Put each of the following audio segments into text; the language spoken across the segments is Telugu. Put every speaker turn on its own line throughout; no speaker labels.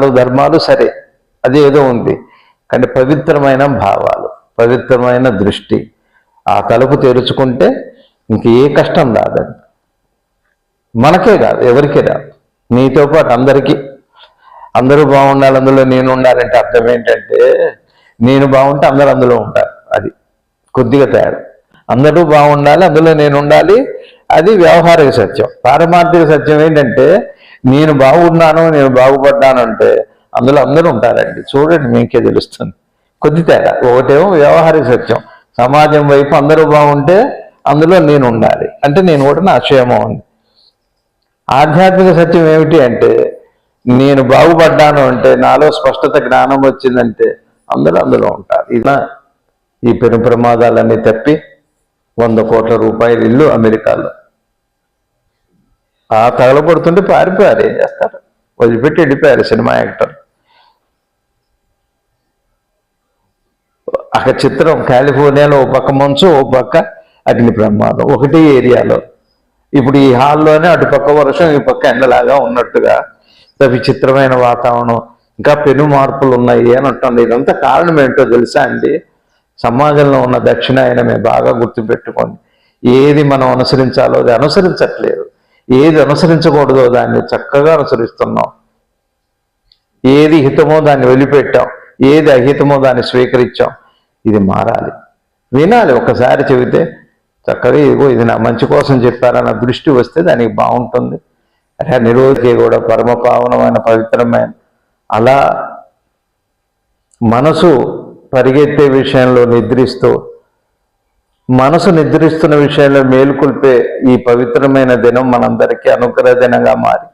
దానాలు ధర్మాలు సరే, అది ఏదో ఉంది. కానీ పవిత్రమైన భావాలు, పవిత్రమైన దృష్టి, ఆ తలుపు తెరుచుకుంటే ఇంక ఏ కష్టం రాదండి. మనకే కాదు, ఎవరికీ రాదు. నీతో పాటు అందరికీ. అందరూ బాగుండాలి, అందులో నేను ఉండాలంటే అర్థం ఏంటంటే, నేను బాగుంటే అందరూ అందులో ఉంటారు. అది కొద్దిగా తేడా. అందరూ బాగుండాలి, అందులో నేను ఉండాలి, అది వ్యవహారిక సత్యం. పారమార్థిక సత్యం ఏంటంటే, నేను బాగున్నాను, నేను బాగుపడ్డాను అంటే అందులో అందరూ ఉంటారండి. చూడండి, మీకే తెలుస్తుంది. కొద్ది తేడా. ఒకటేమో వ్యవహారిక సత్యం, సమాజం వైపు అందరూ బాగుంటే అందులో నేను ఉండాలి అంటే నేను కూడా నా క్షేమం ఉంది. ఆధ్యాత్మిక సత్యం ఏమిటి అంటే, నేను బాగుపడ్డాను అంటే, నాలో స్పష్టత జ్ఞానం వచ్చిందంటే అందరూ అందులో ఉంటారు. ఇలా ఈ పెను ప్రమాదాలన్నీ తప్పి 100 కోట్ల రూపాయల ఇల్లు అమెరికాలో ఆ తగలబడుతుంటే పారిపోయారు. ఏం చేస్తారు, వదిలిపెట్టి వెళ్ళిపోయారు సినిమా యాక్టర్. అక్కడ చిత్రం, కాలిఫోర్నియాలో ఓ పక్క మంచు, ఓ పక్క అగ్ని ప్రమాదం, ఒకటి ఏరియాలో. ఇప్పుడు ఈ హాల్లోనే అటుపక్క వర్షం, ఈ పక్క ఎండలాగా ఉన్నట్టుగా విచిత్రమైన వాతావరణం, ఇంకా పెను మార్పులు ఉన్నాయి అని అంటుంది. ఇదంతా కారణం ఏంటో తెలుసా అండి? సమాజంలో ఉన్న దక్షిణాయనమే. బాగా గుర్తుపెట్టుకోండి. ఏది మనం అనుసరించాలో అది అనుసరించట్లేదు, ఏది అనుసరించకూడదో దాన్ని చక్కగా అనుసరిస్తున్నాం. ఏది హితమో దాన్ని వదిలిపెట్టాం, ఏది అహితమో దాన్ని స్వీకరించాం. ఇది మారాలి. వినాలి, ఒకసారి చెబితే చక్కగా ఇదిగో ఇది నా మంచి కోసం చెప్పారన్న దృష్టి వస్తే దానికి బాగుంటుంది. అలా నిరోధి కూడా పరమ పావనమైన పవిత్రమైన, అలా మనసు పరిగెత్తే విషయంలో నిద్రిస్తూ, మనసు నిద్రిస్తున్న విషయంలో మేలుకొల్పే ఈ పవిత్రమైన దినం మనందరికీ అనుగ్రహ దినంగా మారి,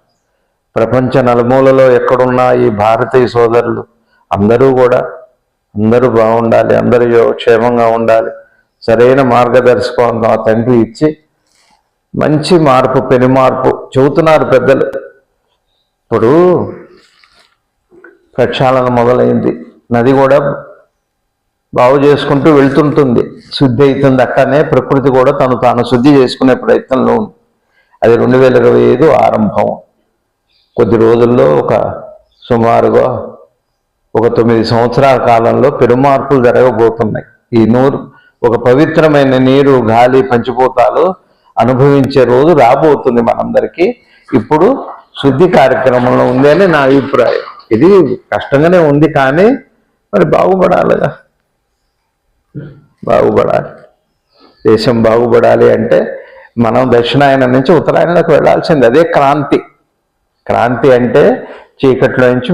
ప్రపంచ నలుమూలలో ఎక్కడున్నా ఈ భారతీయ సోదరులు అందరూ కూడా అందరూ బాగుండాలి, అందరూ క్షేమంగా ఉండాలి, సరైన మార్గదర్శకం ఆ తండ్రి ఇచ్చి మంచి మార్పు, పెను మార్పు చెబుతున్నారు పెద్దలు. ఇప్పుడు ప్రక్షాళన మొదలైంది, నది కూడా బాగు చేసుకుంటూ వెళ్తుంటుంది, శుద్ధి అవుతుంది. అక్కడనే ప్రకృతి కూడా తాను శుద్ధి చేసుకునే ప్రయత్నంలో ఉంది. అది 2025 ఆరంభం. కొద్ది రోజుల్లో సుమారుగా 9 సంవత్సరాల కాలంలో పెరుమార్పులు జరగబోతున్నాయి. ఈ ఒక పవిత్రమైన నీరు, గాలి, పంచిభూతాలు అనుభవించే రోజు రాబోతుంది మనందరికీ. ఇప్పుడు శుద్ధి కార్యక్రమంలో ఉంది అని నా అభిప్రాయం. ఇది కష్టంగానే ఉంది, కానీ మరి బాగుపడాలిగా, బాగుపడాలి. దేశం బాగుపడాలి అంటే మనం దక్షిణాయనం నుంచి ఉత్తరాయణంలోకి వెళ్ళాల్సింది. అదే క్రాంతి. క్రాంతి అంటే చీకట్లో నుంచి